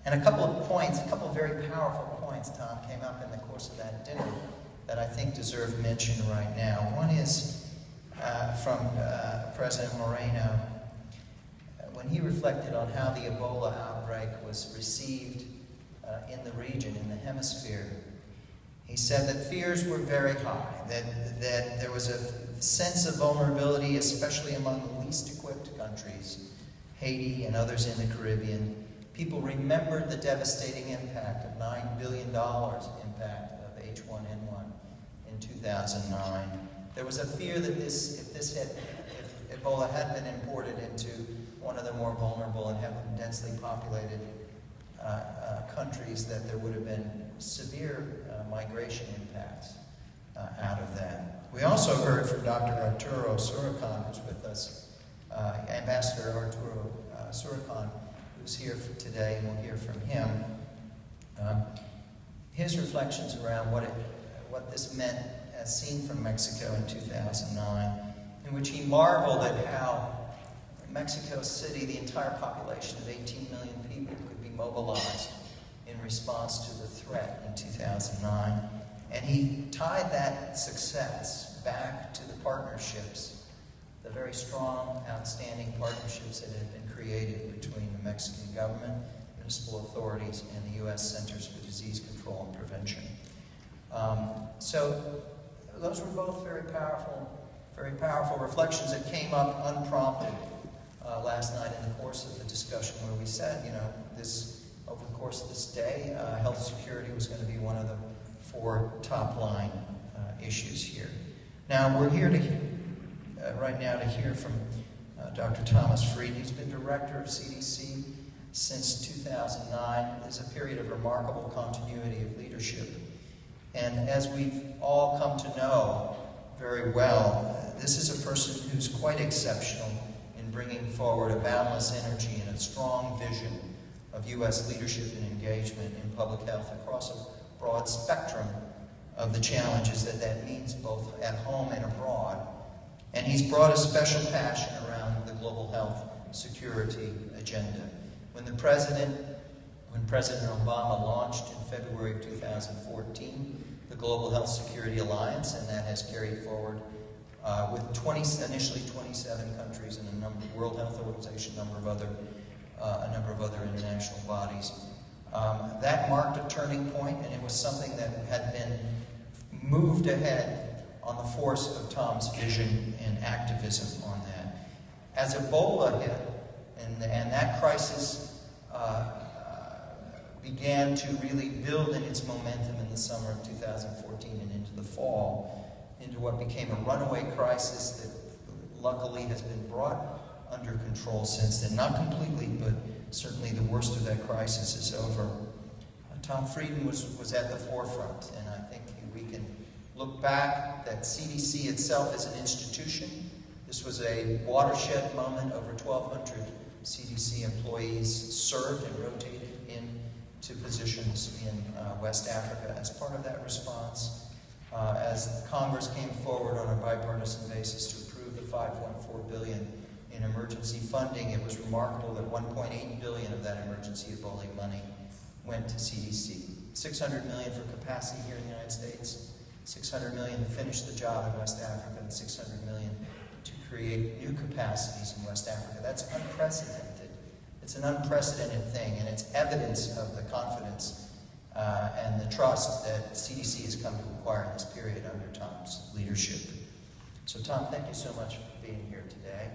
And a couple of very powerful points, Tom, came up in the course of that dinner that I think deserve mention right now. One is from President Moreno, when he reflected on how the Ebola outbreak was received in the region, in the hemisphere. He said that fears were very high, that there was a sense of vulnerability, especially among the least equipped countries, Haiti and others in the Caribbean. People remembered the devastating impact of $9 billion impact of H1N1 in 2009. There was a fear that if Ebola had been imported into one of the more vulnerable and heavily densely populated countries, that there would have been severe migration impacts out of that. We also heard from Dr. Arturo Surican, who's with us, Ambassador Arturo Surican, who's here today, and we'll hear from him. His reflections around what this meant as seen from Mexico in 2009, in which he marveled at how Mexico City, the entire population of 18 million people, could be mobilized in response to the threat in 2009. And he tied that success back to the partnerships, the very strong, outstanding partnerships that had been created between the Mexican government, municipal authorities, and the U.S. Centers for Disease Control and Prevention. So those were both very powerful reflections that came up unprompted last night in the course of the discussion, where we said, over the course of this day, health security was going to be one of the 4 top-line issues here. Now, we're here right now to hear from Dr. Thomas Frieden. He's been director of CDC since 2009. There's a period of remarkable continuity of leadership. And as we've all come to know very well, this is a person who's quite exceptional in bringing forward a boundless energy and a strong vision of U.S. leadership and engagement in public health across a broad spectrum of the challenges that means, both at home and abroad. And he's brought a special passion around the global health security agenda. When President Obama launched in February of 2014 the Global Health Security Alliance, and that has carried forward with initially 27 countries and a World Health Organization, a number of other international bodies. That marked a turning point, and it was something that had been moved ahead on the force of Tom's vision and activism on that. As Ebola hit, and that crisis began to really build in its momentum in the summer of 2014 and into the fall, into what became a runaway crisis that luckily has been brought under control since then. Not completely, but certainly the worst of that crisis is over. Tom Frieden was at the forefront, and I think we can look back that CDC itself as an institution. This was a watershed moment. Over 1,200 CDC employees served and rotated into positions in West Africa as part of that response. As Congress came forward on a bipartisan basis to approve the $5.4 billion in emergency funding, it was remarkable that $1.8 billion of that emergency Ebola money went to CDC. $600 million for capacity here in the United States, $600 million to finish the job in West Africa, and $600 million to create new capacities in West Africa. That's unprecedented. It's an unprecedented thing, and it's evidence of the confidence and the trust that CDC has come to acquire in this period under Tom's leadership. So Tom, thank you so much for being here today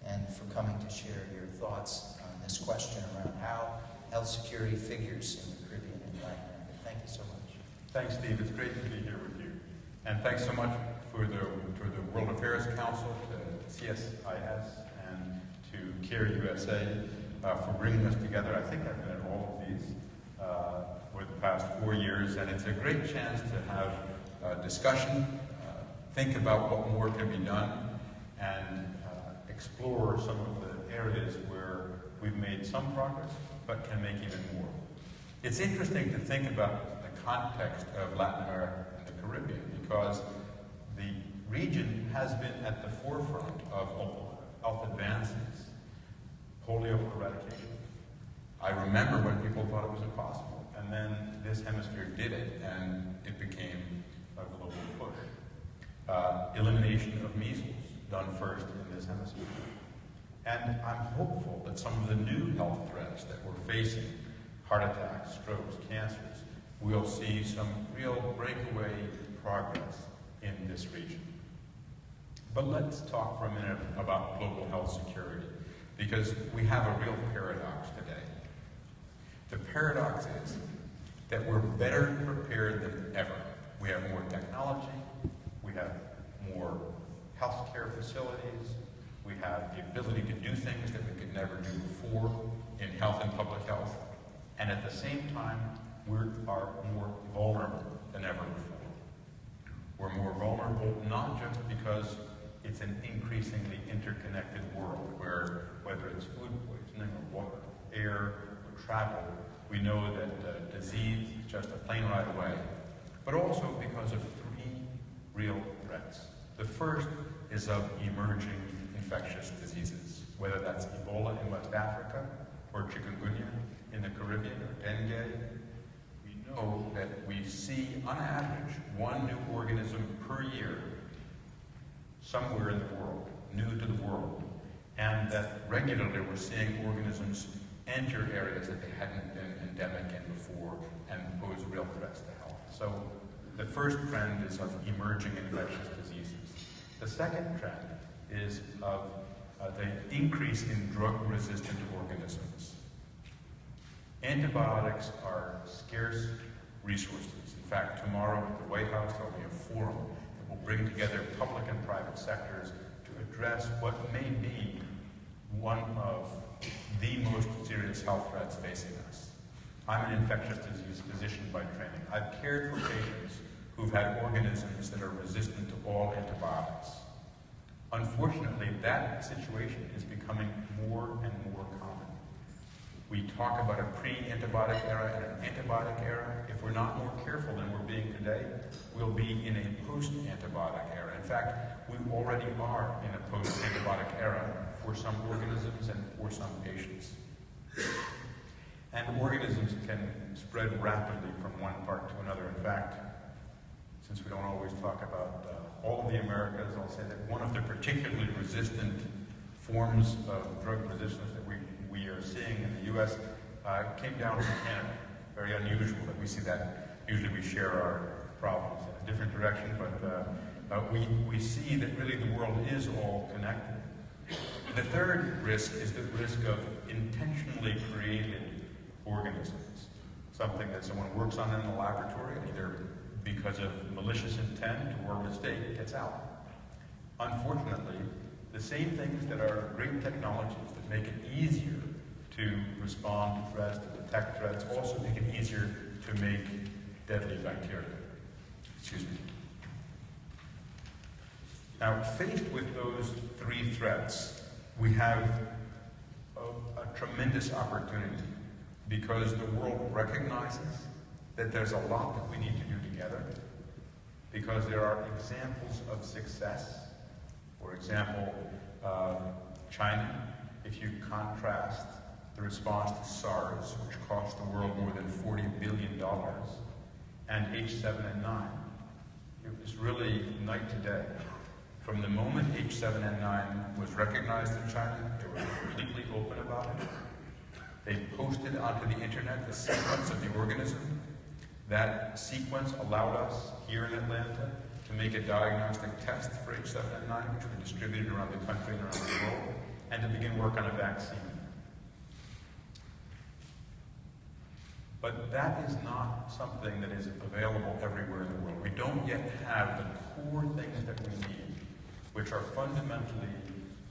and for coming to share your thoughts on this question around how health security figures in the Caribbean and Latin America. Thank you so much. Thanks, Steve. It's great to be here with you. And thanks so much for the World Affairs Council, to CSIS, and to CARE USA for bringing us together. I think I've been at all of these for the past 4 years, and it's a great chance to have a discussion, think about what more can be done, and explore some of the areas where we've made some progress, but can make even more. It's interesting to think about the context of Latin America and the Caribbean, because the region has been at the forefront of health advances, polio eradication, I remember when people thought it was impossible, and then this hemisphere did it, and it became a global push. Elimination of measles, done first in this hemisphere. And I'm hopeful that some of the new health threats that we're facing, heart attacks, strokes, cancers, we'll see some real breakaway progress in this region. But let's talk for a minute about global health security, because we have a real paradox today. The paradox is that we're better prepared than ever. We have more technology, we have more healthcare facilities, we have the ability to do things that we could never do before in health and public health, and at the same time, we are more vulnerable than ever before. We're more vulnerable not just because it's an increasingly interconnected world where, whether it's food poisoning or water, air, or travel, we know that disease is just a plane ride away, but also because of three real threats. The first is of emerging infectious diseases, whether that's Ebola in West Africa, or chikungunya in the Caribbean, or dengue. We know that we see, on average, one new organism per year somewhere in the world, new to the world, and that regularly we're seeing organisms enter areas that they hadn't been endemic in before and pose real threats to health. So the first trend is of emerging infectious diseases. The second trend is of the increase in drug-resistant organisms. Antibiotics are scarce resources. In fact, tomorrow at the White House there will be a forum that will bring together public and private sectors to address what may be one of the most serious health threats facing us. I'm an infectious disease physician by training. I've cared for patients who've had organisms that are resistant to all antibiotics. Unfortunately, that situation is becoming more and more common. We talk about a pre-antibiotic era and an antibiotic era. If we're not more careful than we're being today, we'll be in a post-antibiotic era. In fact, we already are in a post-antibiotic era for some organisms and for some patients. And organisms can spread rapidly from one part to another. In fact, since we don't always talk about all of the Americas, I'll say that one of the particularly resistant forms of drug resistance that we are seeing in the U.S. Came down from Canada. Very unusual that we see that. Usually we share our problems in a different direction, but we see that really the world is all connected. The third risk is the risk of intentionally created organisms, something that someone works on in the laboratory, either because of malicious intent or mistake gets out. Unfortunately, the same things that are great technologies that make it easier to respond to threats, to detect threats, also make it easier to make deadly bacteria. Excuse me. Now, faced with those three threats, we have a tremendous opportunity because the world recognizes that there's a lot that we need to do together, because there are examples of success. For example, China, if you contrast the response to SARS, which cost the world more than $40 billion, and H7N9, it was really night to day. From the moment H7N9 was recognized in China, they were completely open about it. They posted onto the internet the sequence of the organism. That sequence allowed us here in Atlanta to make a diagnostic test for H7N9, which we distributed around the country and around the world, and to begin work on a vaccine. But that is not something that is available everywhere in the world. We don't yet have the core things that we need, which are fundamentally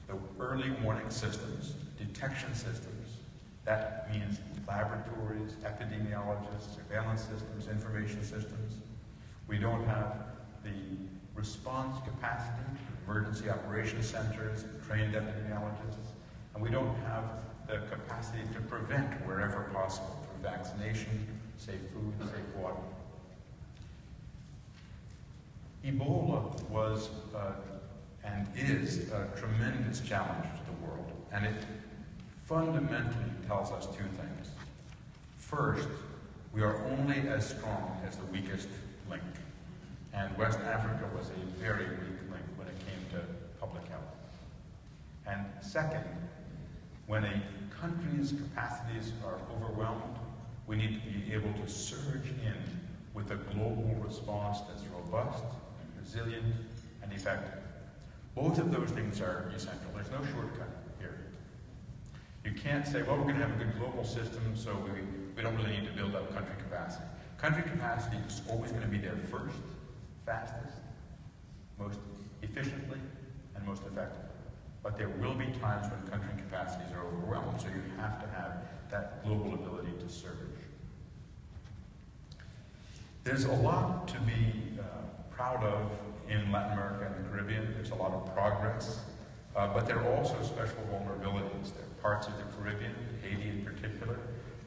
the early warning systems, detection systems. That means laboratories, epidemiologists, surveillance systems, information systems. We don't have the response capacity, emergency operations centers, trained epidemiologists, and we don't have the capacity to prevent wherever possible through vaccination, safe food, safe water. Ebola was and is a tremendous challenge to the world, and it fundamentally tells us two things. First, we are only as strong as the weakest link. And West Africa was a very weak link when it came to public health. And second, when a country's capacities are overwhelmed, we need to be able to surge in with a global response that's robust, and resilient, and effective. Both of those things are essential. There's no shortcut here. You can't say, well, we're going to have a good global system, so we don't really need to build up country capacity. Country capacity is always going to be there first, fastest, most efficiently, and most effectively. But there will be times when country capacities are overwhelmed, so you have to have that global ability to surge. There's a lot to be proud of in Latin America and the Caribbean. There's a lot of progress, but there are also special vulnerabilities. There are parts of the Caribbean, Haiti in particular,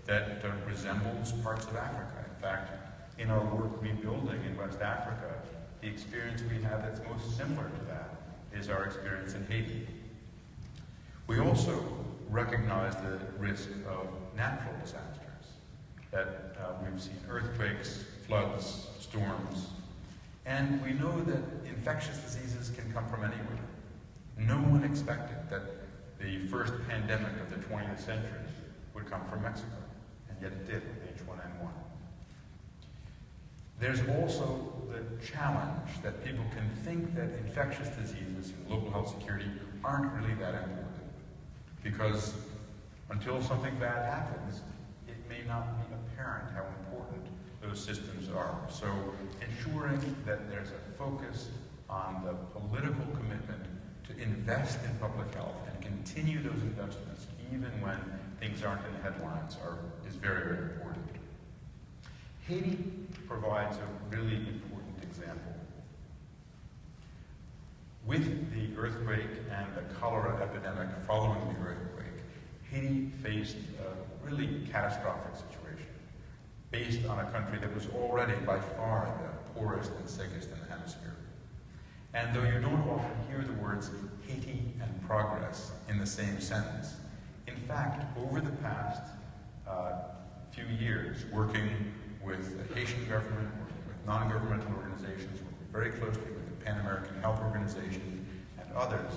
that resembles parts of Africa. In fact, in our work rebuilding in West Africa, the experience we have that's most similar to that is our experience in Haiti. We also recognize the risk of natural disasters, that we've seen earthquakes, floods, storms, and we know that infectious diseases can come from anywhere. No one expected that the first pandemic of the 20th century would come from Mexico, and yet it did with H1N1. There's also the challenge that people can think that infectious diseases and global health security aren't really that important, because until something bad happens, it may not be apparent how important those systems are. So ensuring that there's a focus on the political commitment to invest in public health and continue those investments even when things aren't in the headlines is very, very important. Haiti provides a really important example. With the earthquake and the cholera epidemic following the earthquake, Haiti faced a really catastrophic situation based on a country that was already by far the poorest and sickest in the hemisphere. And though you don't often hear the words Haiti and progress in the same sentence, in fact, over the past few years, working with the Haitian government, working with non-governmental organizations, working very closely with the Pan American Health Organization and others,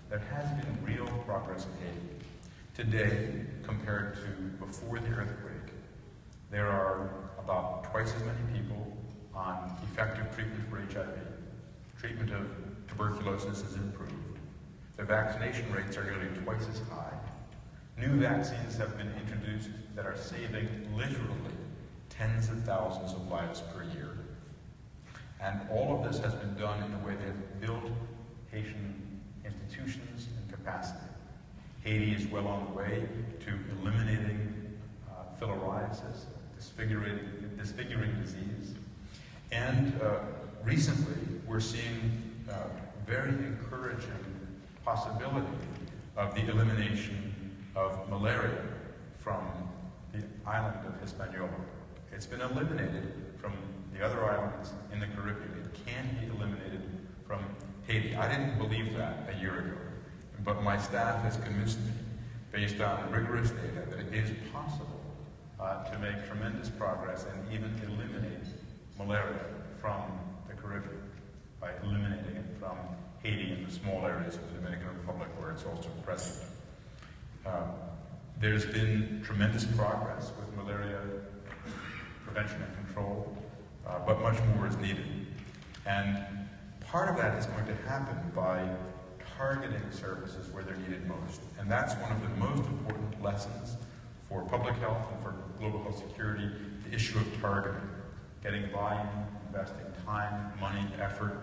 there has been real progress in Haiti. Today, compared to before the earthquake, there are about twice as many people on effective treatment for HIV. Treatment of tuberculosis has improved. The vaccination rates are nearly twice as high. New vaccines have been introduced that are saving literally tens of thousands of lives per year. And all of this has been done in a way that has built Haitian institutions and capacity. Haiti is well on the way to eliminating filariasis, disfiguring disease. And recently, we're seeing very encouraging possibility of the elimination of malaria from the island of Hispaniola. It's been eliminated from the other islands in the Caribbean. It can be eliminated from Haiti. I didn't believe that a year ago, but my staff has convinced me, based on rigorous data, that it is possible to make tremendous progress and even eliminate malaria from the Caribbean by eliminating it from Haiti and the small areas of the Dominican Republic where it's also present. There's been tremendous progress with malaria prevention and control, but much more is needed. And part of that is going to happen by targeting services where they're needed most. And that's one of the most important lessons for public health and for global health security, the issue of targeting, getting buy-in, investing time, money, effort.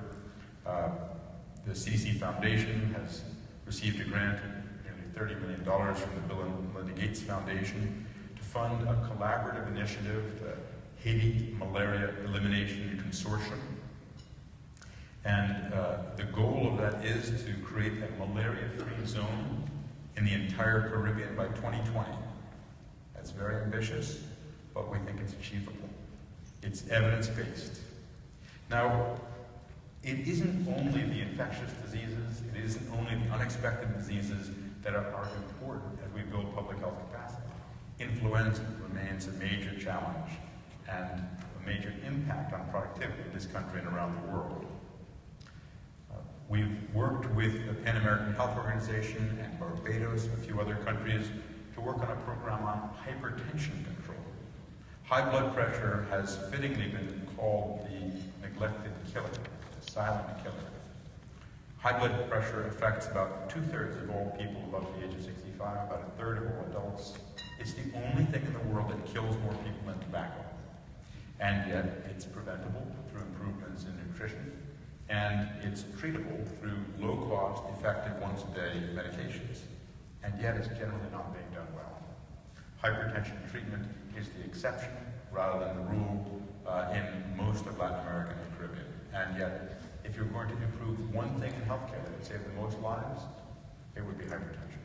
The CDC Foundation has received a grant of nearly $30 million from the Bill and Melinda Gates Foundation to fund a collaborative initiative, the Haiti Malaria Elimination Consortium. And the goal of that is to create a malaria-free zone in the entire Caribbean by 2020. That's very ambitious, but we think it's achievable. It's evidence-based. Now, it isn't only the infectious diseases, it isn't only the unexpected diseases that are important as we build public health capacity. Influenza remains a major challenge and a major impact on productivity in this country and around the world. We've worked with the Pan American Health Organization and Barbados, a few other countries, to work on a program on hypertension control. High blood pressure has fittingly been called the neglected killer, the silent killer. High blood pressure affects about 2/3 of all people above the age of 65, about 1/3 of all adults. It's the only thing in the world that kills more people than tobacco. And yet, it's preventable through improvements in nutrition, and it's treatable through low-cost, effective, once-a-day medications. And yet, it's generally not being done well. Hypertension treatment is the exception rather than the rule in most of Latin America and the Caribbean. And yet, if you're going to improve one thing in healthcare that would save the most lives, it would be hypertension.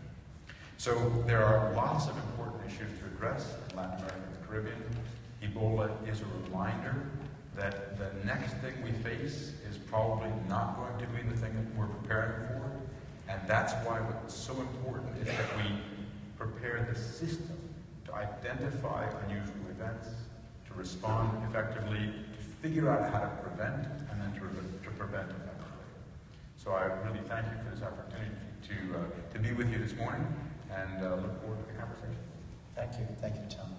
So there are lots of important issues to address in Latin America and the Caribbean. Ebola is a reminder that the next thing we face is probably not going to be the thing that we're preparing for. And that's why what's so important is that we prepare the system to identify unusual events, to respond effectively, to figure out how to prevent, and then to prevent effectively. So I really thank you for this opportunity to be with you this morning, and look forward to the conversation. Thank you. Thank you, Tom.